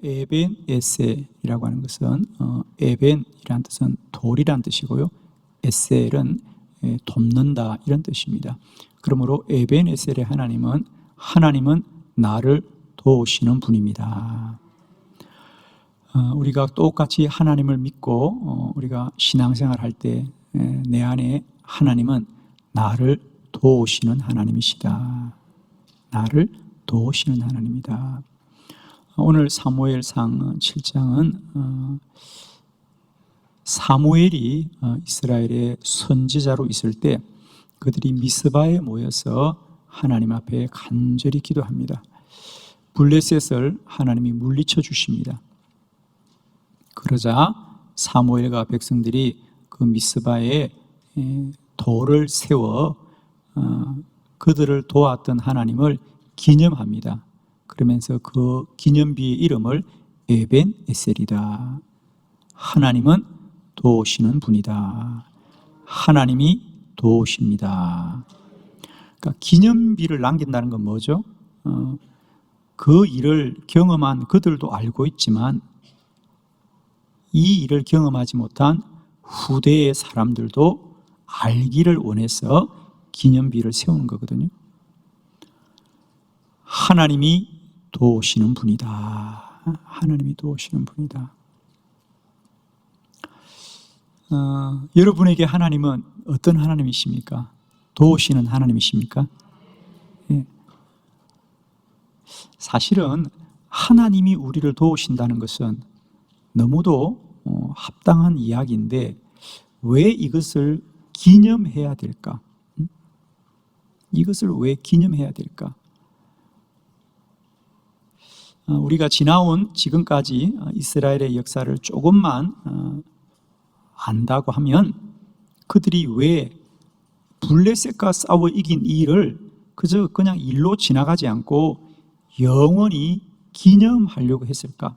에벤 에셀이라고 하는 것은 에벤이라는 뜻은 돌이란 뜻이고요. 에셀은 돕는다 이런 뜻입니다. 그러므로 에벤 에셀의 하나님은 나를 도우시는 분입니다. 우리가 똑같이 하나님을 믿고 우리가 신앙생활 할 때 내 안에 하나님은 나를 도우시는 하나님이시다. 나를 도우시는 하나님이다. 오늘 사무엘상 7장은 사무엘이 이스라엘의 선지자로 있을 때 그들이 미스바에 모여서 하나님 앞에 간절히 기도합니다. 블레셋을 하나님이 물리쳐 주십니다. 그러자 사무엘과 백성들이 그 미스바에 돌을 세워 그들을 도왔던 하나님을 기념합니다. 그러면서 그 기념비의 이름을 에벤 에셀이다. 하나님은 도우시는 분이다. 하나님이 도우십니다. 그러니까 기념비를 남긴다는 건 뭐죠? 그 일을 경험한 그들도 알고 있지만 이 일을 경험하지 못한 후대의 사람들도 알기를 원해서 기념비를 세우는 거거든요. 하나님이 도우시는 분이다. 하나님이 도우시는 분이다. 여러분에게 하나님은 어떤 하나님이십니까? 도우시는 하나님이십니까? 예. 사실은 하나님이 우리를 도우신다는 것은 너무도 합당한 이야기인데 왜 이것을 기념해야 될까? 이것을 왜 기념해야 될까? 우리가 지나온 지금까지 이스라엘의 역사를 조금만 안다고 하면 그들이 왜 블레셋과 싸워 이긴 이 일을 그저 그냥 일로 지나가지 않고 영원히 기념하려고 했을까?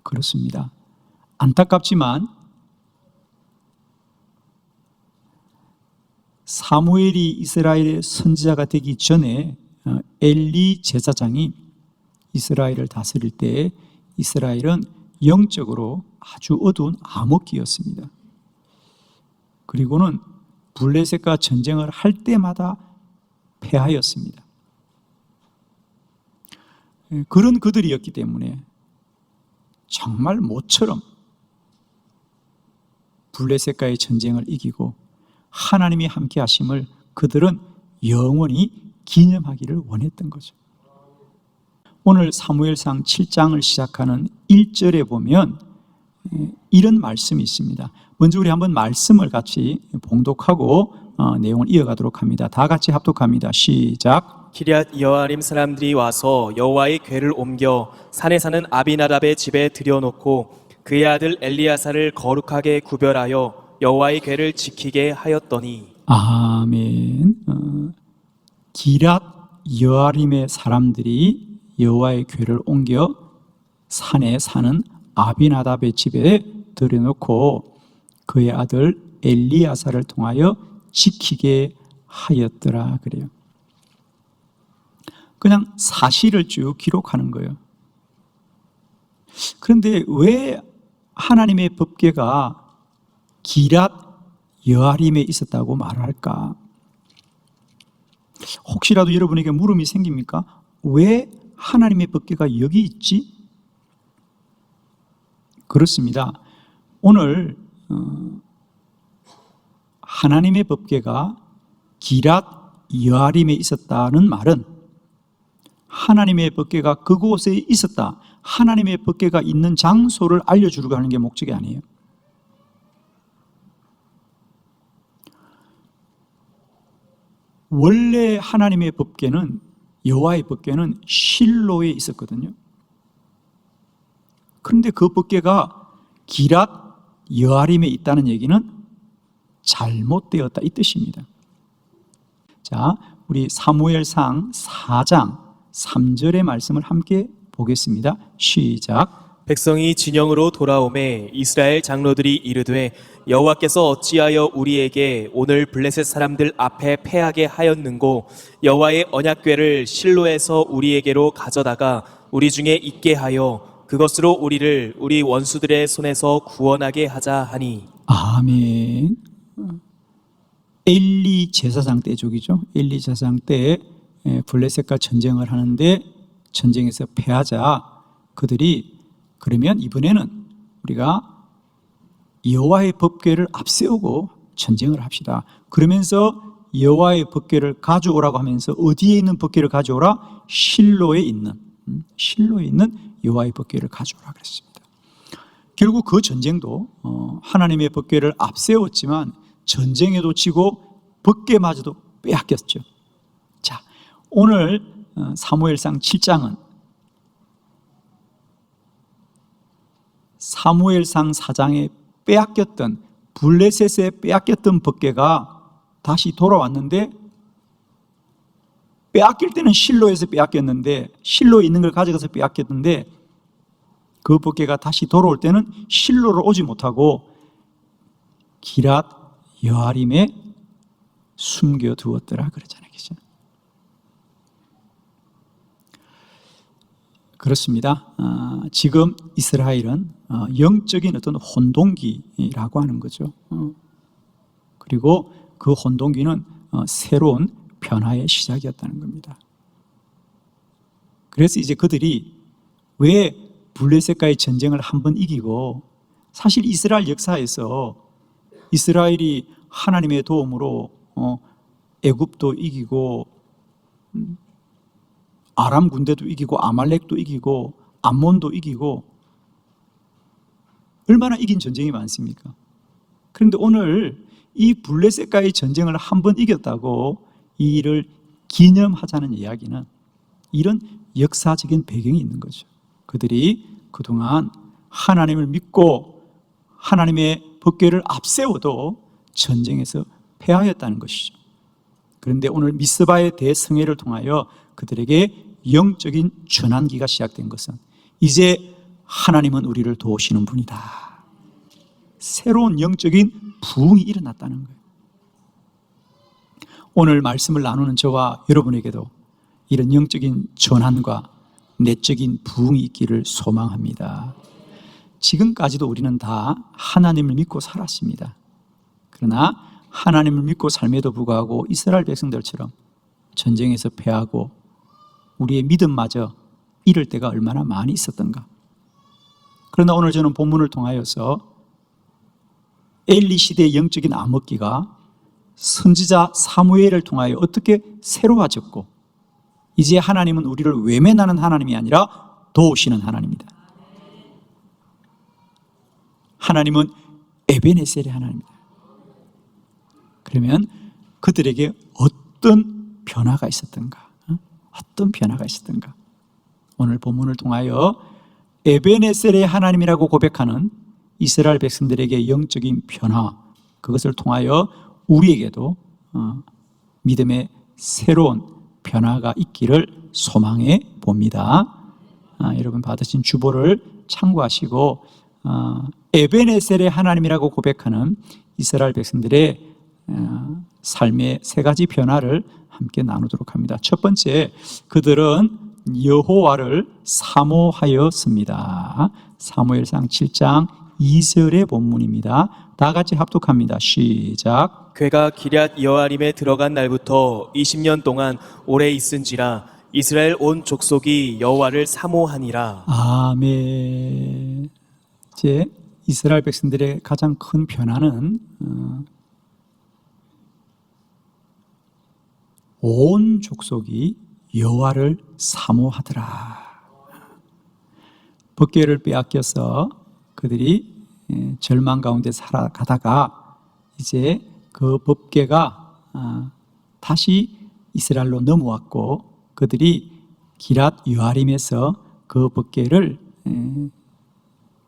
그렇습니다. 안타깝지만 사무엘이 이스라엘의 선지자가 되기 전에 엘리 제사장이 이스라엘을 다스릴 때 이스라엘은 영적으로 아주 어두운 암흑기였습니다. 그리고는 블레셋과 전쟁을 할 때마다 패하였습니다. 그런 그들이었기 때문에 정말 모처럼 블레셋과의 전쟁을 이기고 하나님이 함께 하심을 그들은 영원히 기념하기를 원했던 거죠. 오늘 사무엘상 7장을 시작하는 1절에 보면 이런 말씀이 있습니다. 먼저 우리 한번 말씀을 같이 봉독하고 내용을 이어가도록 합니다. 다 같이 합독합니다. 시작. 기럇 여아림 사람들이 와서 여호와의 궤를 옮겨 산에 사는 아비나답의 집에 들여놓고 그의 아들 엘리야사를 거룩하게 구별하여 여호와의 궤를 지키게 하였더니. 아멘. 기럇 여아림의 사람들이 여호와의 궤를 옮겨 산에 사는 아비나답의 집에 들여놓고 그의 아들 엘리야사를 통하여 지키게 하였더라 그래요. 그냥 사실을 쭉 기록하는 거예요. 그런데 왜 하나님의 법궤가 기럇 여아림에 있었다고 말할까? 혹시라도 여러분에게 물음이 생깁니까? 왜 하나님의 법궤가 여기 있지? 그렇습니다. 오늘 하나님의 법궤가 기럇 여아림에 있었다는 말은 하나님의 법궤가 그곳에 있었다, 하나님의 법궤가 있는 장소를 알려주려고 하는 게 목적이 아니에요. 원래 하나님의 법궤는, 여호와의 법궤는 실로에 있었거든요. 그런데 그 법궤가 기럇 여아림에 있다는 얘기는 잘못되었다 이 뜻입니다. 자, 우리 사무엘상 4장 3절의 말씀을 함께 보겠습니다. 시작. 백성이 진영으로 돌아오매 이스라엘 장로들이 이르되 여호와께서 어찌하여 우리에게 오늘 블레셋 사람들 앞에 패하게 하였는고 여호와의 언약궤를 실로에서 우리에게로 가져다가 우리 중에 있게 하여 그것으로 우리를 우리 원수들의 손에서 구원하게 하자 하니. 아멘. 엘리 제사장 때족이죠. 엘리 제사장 때 블레셋과 전쟁을 하는데 전쟁에서 패하자 그들이 그러면 이번에는 우리가 여호와의 법궤를 앞세우고 전쟁을 합시다. 그러면서 여호와의 법궤를 가져오라고 하면서 어디에 있는 법궤를 가져오라? 실로에 있는 여호와의 법궤를 가져오라 그랬습니다. 결국 그 전쟁도 하나님의 법궤를 앞세웠지만 전쟁에도 지고 법궤마저도 빼앗겼죠. 자, 오늘 사무엘상 7장은 사무엘상 4장에 빼앗겼던 블레셋에 빼앗겼던 법궤가 다시 돌아왔는데 빼앗길 때는 실로에서 빼앗겼는데 실로에 있는 걸 가져가서 빼앗겼는데 그 법궤가 다시 돌아올 때는 실로로 오지 못하고 기랏 여아림에 숨겨두었더라 그러잖아요. 그죠? 그렇습니다. 지금 이스라엘은 영적인 어떤 혼동기라고 하는 거죠. 그리고 그 혼동기는 새로운 변화의 시작이었다는 겁니다. 그래서 이제 그들이 왜 블레셋과의 전쟁을 한번 이기고 사실 이스라엘 역사에서 이스라엘이 하나님의 도움으로 애굽도 이기고 아람 군대도 이기고 아말렉도 이기고 암몬도 이기고 얼마나 이긴 전쟁이 많습니까? 그런데 오늘 이 블레셋과의 전쟁을 한번 이겼다고 이 일을 기념하자는 이야기는 이런 역사적인 배경이 있는 거죠. 그들이 그동안 하나님을 믿고 하나님의 법궤를 앞세워도 전쟁에서 패하였다는 것이죠. 그런데 오늘 미스바의 대성회를 통하여 그들에게 영적인 전환기가 시작된 것은 이제 하나님은 우리를 도우시는 분이다. 새로운 영적인 부흥이 일어났다는 거예요. 오늘 말씀을 나누는 저와 여러분에게도 이런 영적인 전환과 내적인 부흥이 있기를 소망합니다. 지금까지도 우리는 다 하나님을 믿고 살았습니다. 그러나 하나님을 믿고 삶에도 불구하고 이스라엘 백성들처럼 전쟁에서 패하고 우리의 믿음마저 잃을 때가 얼마나 많이 있었던가. 그러나 오늘 저는 본문을 통하여서 엘리 시대의 영적인 암흑기가 선지자 사무엘을 통하여 어떻게 새로워졌고 이제 하나님은 우리를 외면하는 하나님이 아니라 도우시는 하나님이다. 하나님은 에베네셀의 하나님이다. 그러면 그들에게 어떤 변화가 있었던가? 어떤 변화가 있었던가? 오늘 본문을 통하여 에베네셀의 하나님이라고 고백하는 이스라엘 백성들에게 영적인 변화, 그것을 통하여 우리에게도 믿음의 새로운 변화가 있기를 소망해 봅니다. 여러분 받으신 주보를 참고하시고 에베네셀의 하나님이라고 고백하는 이스라엘 백성들의 삶의 세 가지 변화를 함께 나누도록 합니다. 첫 번째, 그들은 여호와를 사모하였습니다. 사무엘상 7장 2절의 본문입니다. 다 같이 합독합니다. 시작. 궤가 기럇 여아림에 들어간 날부터 20년 동안 오래 있은지라 이스라엘 온 족속이 여호와를 사모하니라. 아멘. 이제 이스라엘 백성들의 가장 큰 변화는 온 족속이 여호와를 사모하더라. 법궤를 빼앗겨서 그들이 절망 가운데 살아가다가 이제 그 법궤가 다시 이스라엘로 넘어왔고 그들이 기랏 여아림에서 그 법궤를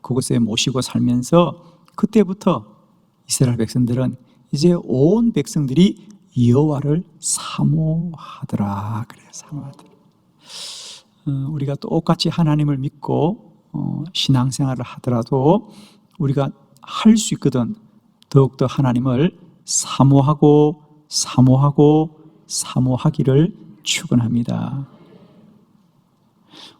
그곳에 모시고 살면서 그때부터 이스라엘 백성들은 이제 온 백성들이 여호와를 사모하더라. 그래요, 사모하더라. 우리가 똑같이 하나님을 믿고 신앙생활을 하더라도 우리가 할 수 있거든. 더욱더 하나님을 사모하고 사모하기를 축원합니다.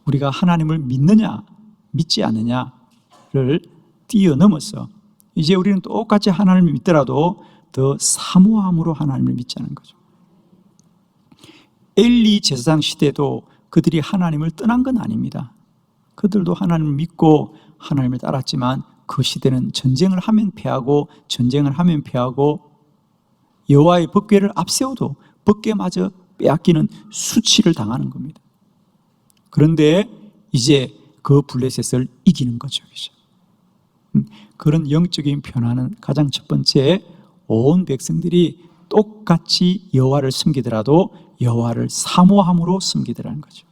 우리가 하나님을 믿느냐 믿지 않느냐를 뛰어넘어서 이제 우리는 똑같이 하나님을 믿더라도 더 사모함으로 하나님을 믿자는 거죠. 엘리 제사장 시대도 그들이 하나님을 떠난 건 아닙니다. 그들도 하나님을 믿고 하나님을 따랐지만 그 시대는 전쟁을 하면 패하고 여호와의 법궤를 앞세워도 법궤마저 빼앗기는 수치를 당하는 겁니다. 그런데 이제 그 블레셋을 이기는 거죠. 그런 영적인 변화는 가장 첫 번째, 온 백성들이 똑같이 여호와를 섬기더라도 여호와를 사모함으로 섬기더라는 거죠.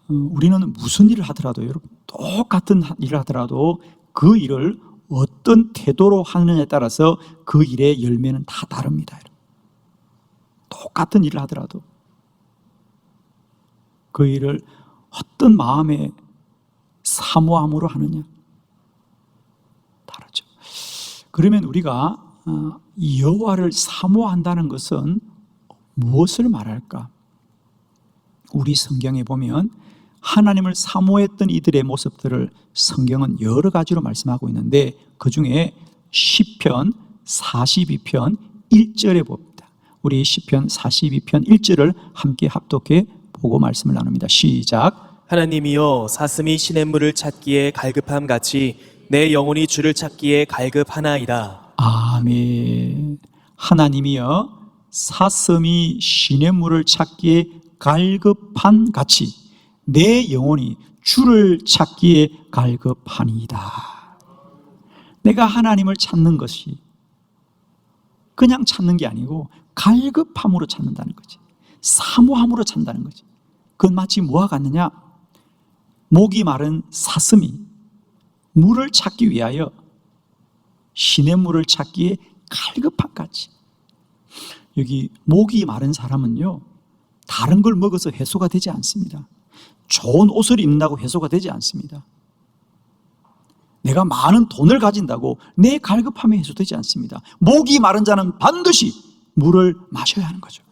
우리는 무슨 일을 하더라도 여러분 똑같은 일을 하더라도 그 일을 어떤 태도로 하느냐에 따라서 그 일의 열매는 다 다릅니다. 똑같은 일을 하더라도 그 일을 어떤 마음의 사모함으로 하느냐 다르죠. 그러면 우리가 여호와를 사모한다는 것은 무엇을 말할까? 우리 성경에 보면 하나님을 사모했던 이들의 모습들을 성경은 여러 가지로 말씀하고 있는데 그 중에 시편 42편 1절에 봅니다. 우리 시편 42편 1절을 함께 합독해 보고 말씀을 나눕니다. 시작. 하나님이여 사슴이 시냇물을 찾기에 갈급함 같이 내 영혼이 주를 찾기에 갈급하나이다. 아멘. 하나님이여 사슴이 시냇물을 찾기에 갈급한 같이 내 영혼이 주를 찾기에 갈급하니이다. 내가 하나님을 찾는 것이 그냥 찾는 게 아니고 갈급함으로 찾는다는 거지. 사모함으로 찾는다는 거지. 그건 마치 뭐와 같느냐? 목이 마른 사슴이 물을 찾기 위하여 시냇물을 찾기에 갈급한 같이. 여기 목이 마른 사람은요, 다른 걸 먹어서 해소가 되지 않습니다. 좋은 옷을 입는다고 해소가 되지 않습니다. 내가 많은 돈을 가진다고 내 갈급함이 해소되지 않습니다. 목이 마른 자는 반드시 물을 마셔야 하는 거죠.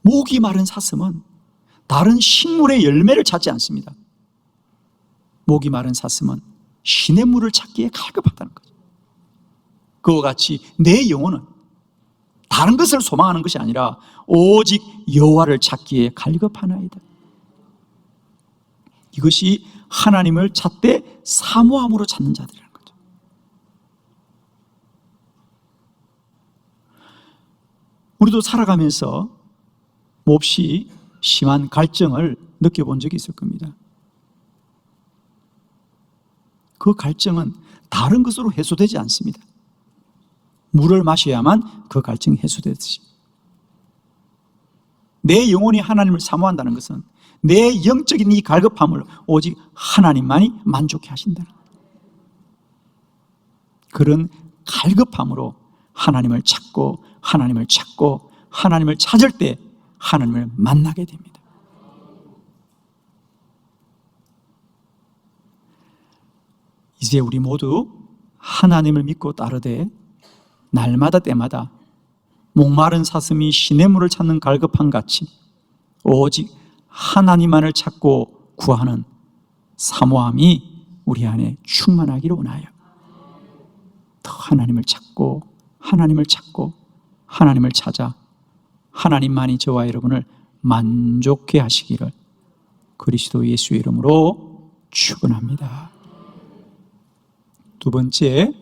목이 마른 사슴은 다른 식물의 열매를 찾지 않습니다. 목이 마른 사슴은 시냇물을 찾기에 갈급하다는 거죠. 그와 같이 내 영혼은 다른 것을 소망하는 것이 아니라 오직 여호와를 찾기에 갈급하나이다. 이것이 하나님을 찾되 사모함으로 찾는 자들이라는 거죠. 우리도 살아가면서 몹시 심한 갈증을 느껴본 적이 있을 겁니다. 그 갈증은 다른 것으로 해소되지 않습니다. 물을 마셔야만 그 갈증이 해소되듯이 내 영혼이 하나님을 사모한다는 것은 내 영적인 이 갈급함을 오직 하나님만이 만족해 하신다는 거예요. 그런 갈급함으로 하나님을 찾고 하나님을 찾을 때 하나님을 만나게 됩니다. 이제 우리 모두 하나님을 믿고 따르되 날마다 때마다 목마른 사슴이 시냇물을 찾는 갈급함 같이 오직 하나님만을 찾고 구하는 사모함이 우리 안에 충만하기를 원하여 더 하나님을 찾고 하나님을 찾아 하나님만이 저와 여러분을 만족해 하시기를 그리스도 예수의 이름으로 축원합니다. 두 번째,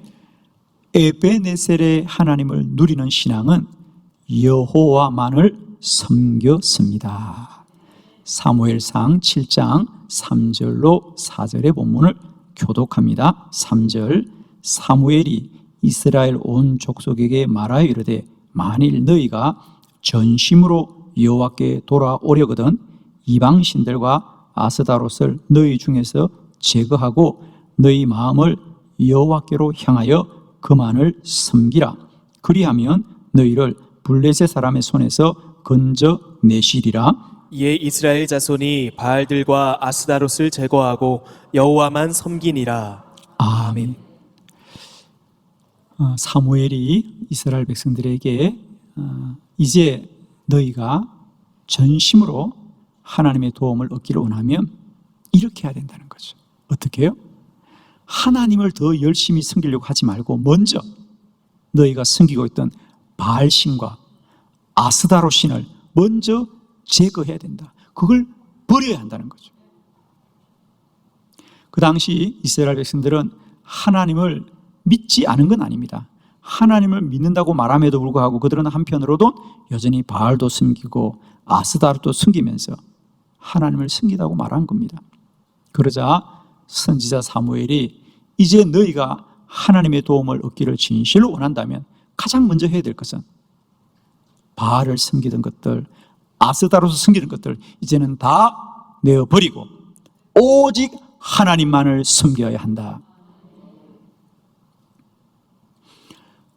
에베네셀의 하나님을 누리는 신앙은 여호와만을 섬겼습니다. 사무엘상 7장 3절로 4절의 본문을 교독합니다. 3절, 사무엘이 이스라엘 온 족속에게 말하여 이르되 만일 너희가 전심으로 여호와께 돌아오려거든 이방신들과 아스다롯을 너희 중에서 제거하고 너희 마음을 여호와께로 향하여 그만을 섬기라. 그리하면 너희를 블레셋 사람의 손에서 건져내시리라. 이에 이스라엘 자손이 바알들과 아스다롯을 제거하고 여호와만 섬기니라. 아멘. 사무엘이 이스라엘 백성들에게 이제 너희가 전심으로 하나님의 도움을 얻기를 원하면 이렇게 해야 된다는 거죠. 어떻게 해요? 하나님을 더 열심히 섬기려고 하지 말고 먼저 너희가 섬기고 있던 바알신과 아스다로 신을 먼저 제거해야 된다. 그걸 버려야 한다는 거죠. 그 당시 이스라엘 백성들은 하나님을 믿지 않은 건 아닙니다. 하나님을 믿는다고 말함에도 불구하고 그들은 한편으로도 여전히 바알도 섬기고 아스다로도 섬기면서 하나님을 섬기다고 말한 겁니다. 그러자 선지자 사무엘이 이제 너희가 하나님의 도움을 얻기를 진실로 원한다면 가장 먼저 해야 될 것은 바알을 섬기던 것들, 아스다로서 섬기는 것들 이제는 다 내어버리고 오직 하나님만을 섬겨야 한다.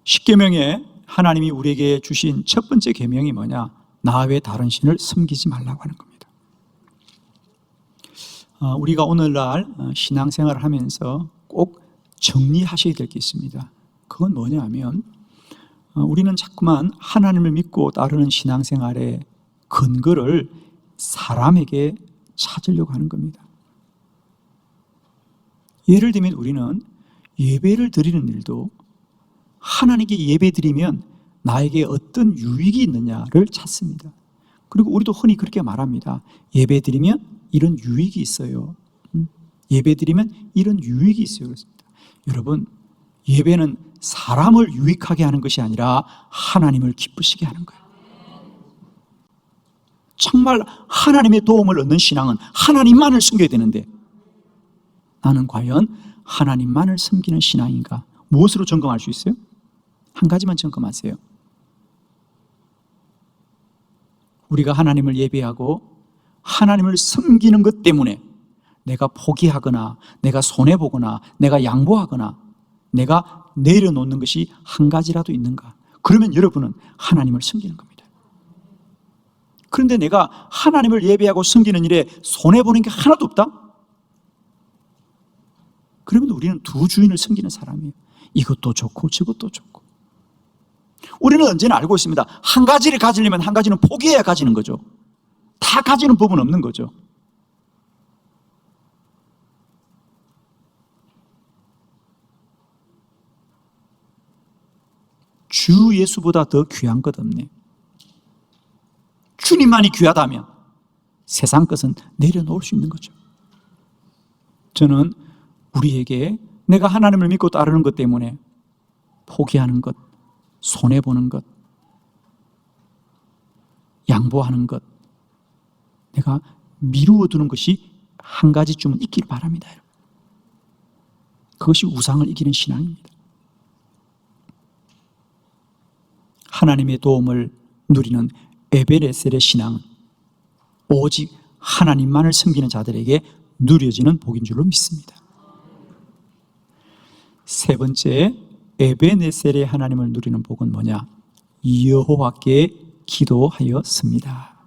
십계명에 하나님이 우리에게 주신 첫 번째 계명이 뭐냐? 나 외 다른 신을 섬기지 말라고 하는 겁니다. 우리가 오늘날 신앙생활을 하면서 꼭 정리하셔야 될 게 있습니다. 그건 뭐냐면 우리는 자꾸만 하나님을 믿고 따르는 신앙생활의 근거를 사람에게 찾으려고 하는 겁니다. 예를 들면 우리는 예배를 드리는 일도 하나님께 예배 드리면 나에게 어떤 유익이 있느냐를 찾습니다. 그리고 우리도 흔히 그렇게 말합니다. 예배 드리면 이런 유익이 있어요. 예배 드리면 이런 유익이 있어요. 그렇습니다. 여러분, 예배는 사람을 유익하게 하는 것이 아니라 하나님을 기쁘시게 하는 거예요. 정말 하나님의 도움을 얻는 신앙은 하나님만을 섬겨야 되는데 나는 과연 하나님만을 섬기는 신앙인가? 무엇으로 점검할 수 있어요? 한 가지만 점검하세요. 우리가 하나님을 예배하고 하나님을 섬기는 것 때문에 내가 포기하거나 내가 손해보거나 내가 양보하거나 내가 내려놓는 것이 한 가지라도 있는가? 그러면 여러분은 하나님을 섬기는 겁니다. 그런데 내가 하나님을 예배하고 섬기는 일에 손해보는 게 하나도 없다? 그러면 우리는 두 주인을 섬기는 사람이에요. 이것도 좋고 저것도 좋고. 우리는 언제나 알고 있습니다. 한 가지를 가지려면 한 가지는 포기해야 가지는 거죠. 다 가지는 법은 없는 거죠. 주 예수보다 더 귀한 것 없네. 주님만이 귀하다면 세상 것은 내려놓을 수 있는 거죠. 저는 우리에게 내가 하나님을 믿고 따르는 것 때문에 포기하는 것, 손해보는 것, 양보하는 것, 내가 미루어두는 것이 한 가지쯤은 있길 바랍니다. 그것이 우상을 이기는 신앙입니다. 하나님의 도움을 누리는 에베네셀의 신앙은 오직 하나님만을 섬기는 자들에게 누려지는 복인 줄로 믿습니다. 세 번째, 에베네셀의 하나님을 누리는 복은 뭐냐? 여호와께 기도하였습니다.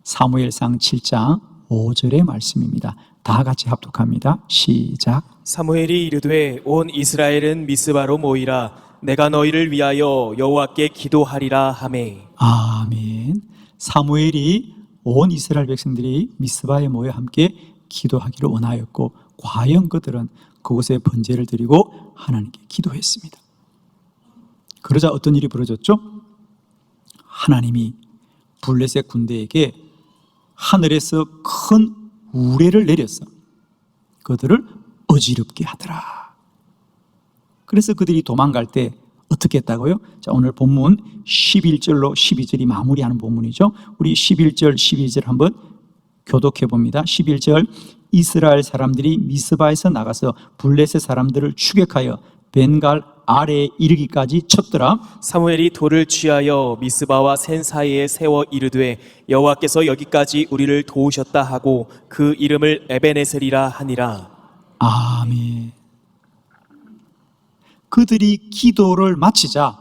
사무엘상 7장 5절의 말씀입니다. 다 같이 합독합니다. 시작. 사무엘이 이르되 온 이스라엘은 미스바로 모이라. 내가 너희를 위하여 여호와께 기도하리라 하매. 아멘. 사무엘이 온 이스라엘 백성들이 미스바에 모여 함께 기도하기를 원하였고 과연 그들은 그곳에 번제를 드리고 하나님께 기도했습니다. 그러자 어떤 일이 벌어졌죠? 하나님이 블레셋 군대에게 하늘에서 큰 우레를 내렸어. 그들을 어지럽게 하더라. 그래서 그들이 도망갈 때 어떻게 했다고요? 자, 오늘 본문 11절로 12절이 마무리하는 본문이죠. 우리 11절, 12절 한번 교독해 봅니다. 11절, 이스라엘 사람들이 미스바에서 나가서 블레셋 사람들을 추격하여 벤갈 아래에 이르기까지 쳤더라. 사무엘이 돌을 취하여 미스바와 센 사이에 세워 이르되 여호와께서 여기까지 우리를 도우셨다 하고 그 이름을 에베네셀이라 하니라. 아멘. 그들이 기도를 마치자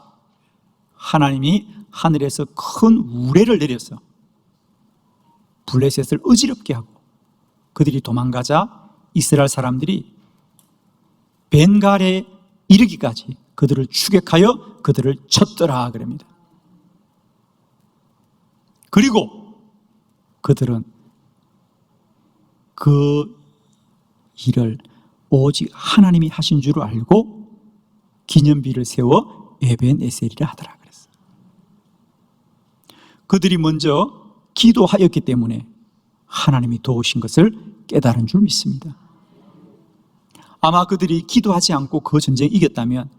하나님이 하늘에서 큰 우레를 내려서 블레셋을 어지럽게 하고 그들이 도망가자 이스라엘 사람들이 벤갈에 이르기까지 그들을 추격하여 그들을 쳤더라 그럽니다. 그리고 그들은 그 일을 오직 하나님이 하신 줄 알고 기념비를 세워 에벤에셀이라 하더라 그랬어요. 그들이 먼저 기도하였기 때문에 하나님이 도우신 것을 깨달은 줄 믿습니다. 아마 그들이 기도하지 않고 그 전쟁에 이겼다면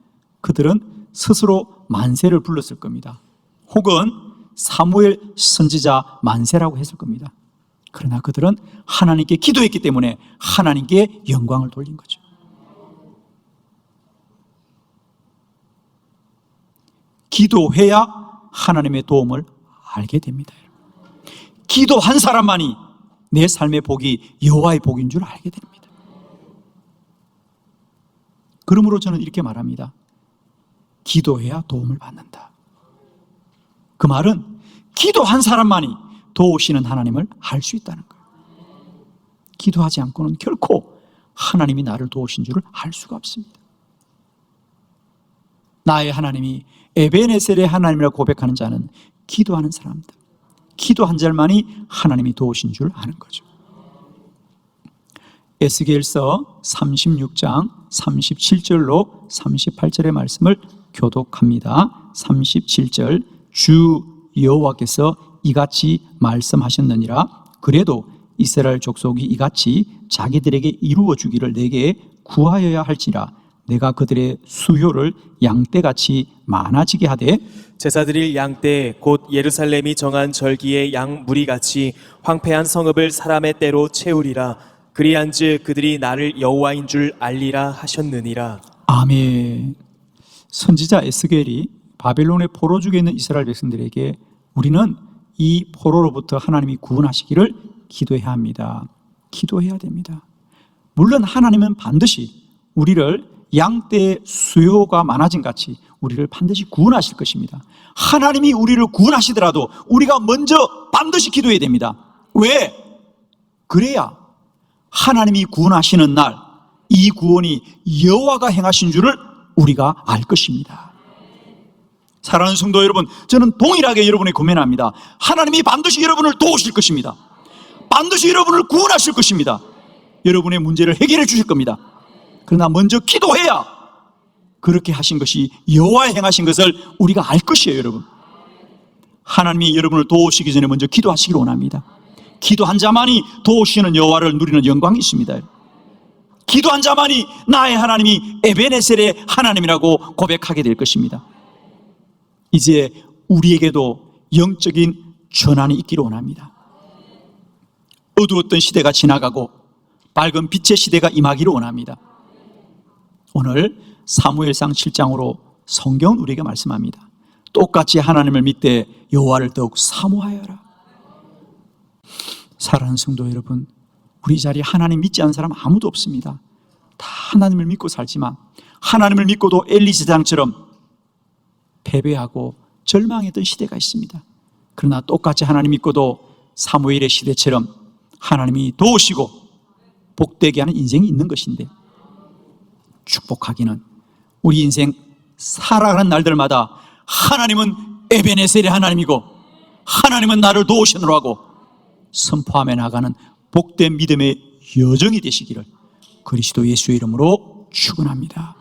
그들은 스스로 만세를 불렀을 겁니다. 혹은 사무엘 선지자 만세라고 했을 겁니다. 그러나 그들은 하나님께 기도했기 때문에 하나님께 영광을 돌린 거죠. 기도해야 하나님의 도움을 알게 됩니다. 기도한 사람만이 내 삶의 복이 여호와의 복인 줄 알게 됩니다. 그러므로 저는 이렇게 말합니다. 기도해야 도움을 받는다. 그 말은 기도한 사람만이 도우시는 하나님을 알 수 있다는 거예요. 기도하지 않고는 결코 하나님이 나를 도우신 줄을 알 수가 없습니다. 나의 하나님이 에벤에셀의 하나님이라고 고백하는 자는 기도하는 사람들, 기도한 자만이 하나님이 도우신 줄 아는 거죠. 에스겔서 36장 37절로 38절의 말씀을 교독합니다. 37절 주 여호와께서 이같이 말씀하셨느니라. 그래도 이스라엘 족속이 이같이 자기들에게 이루어 주기를 내게 구하여야 할지라. 내가 그들의 수요를 양떼같이 많아지게 하되 제사드릴 양떼 곧 예루살렘이 정한 절기의 양 무리같이 황폐한 성읍을 사람의 때로 채우리라. 그리한즉 그들이 나를 여호와인 줄 알리라 하셨느니라. 아멘. 선지자 에스겔이 바벨론의 포로 중에 있는 이스라엘 백성들에게 우리는 이 포로로부터 하나님이 구원하시기를 기도해야 합니다. 기도해야 됩니다. 물론 하나님은 반드시 우리를 양떼의 수요가 많아진 같이 우리를 반드시 구원하실 것입니다. 하나님이 우리를 구원하시더라도 우리가 먼저 반드시 기도해야 됩니다. 왜? 그래야 하나님이 구원하시는 날 이 구원이 여호와가 행하신 줄을 우리가 알 것입니다. 사랑하는 성도 여러분, 저는 동일하게 여러분에 고민합니다. 하나님이 반드시 여러분을 도우실 것입니다. 반드시 여러분을 구원하실 것입니다. 여러분의 문제를 해결해 주실 겁니다. 그러나 먼저 기도해야 그렇게 하신 것이 여호와의 행하신 것을 우리가 알 것이에요. 여러분, 하나님이 여러분을 도우시기 전에 먼저 기도하시기를 원합니다. 기도한 자만이 도우시는 여호와를 누리는 영광이 있습니다. 기도한 자만이 나의 하나님이 에벤에셀의 하나님이라고 고백하게 될 것입니다. 이제 우리에게도 영적인 전환이 있기를 원합니다. 어두웠던 시대가 지나가고 밝은 빛의 시대가 임하기를 원합니다. 오늘 사무엘상 7장으로 성경은 우리에게 말씀합니다. 똑같이 하나님을 믿되 여호와를 더욱 사모하여라. 사랑하는 성도 여러분, 우리 자리에 하나님 믿지 않는 사람 아무도 없습니다. 다 하나님을 믿고 살지만 하나님을 믿고도 엘리 제사장처럼 패배하고 절망했던 시대가 있습니다. 그러나 똑같이 하나님 믿고도 사무엘의 시대처럼 하나님이 도우시고 복되게 하는 인생이 있는 것인데, 축복하기는 우리 인생 살아가는 날들마다 하나님은 에벤에셀의 하나님이고 하나님은 나를 도우시느라 하고 선포하며 나가는 복된 믿음의 여정이 되시기를 그리스도 예수의 이름으로 축원합니다.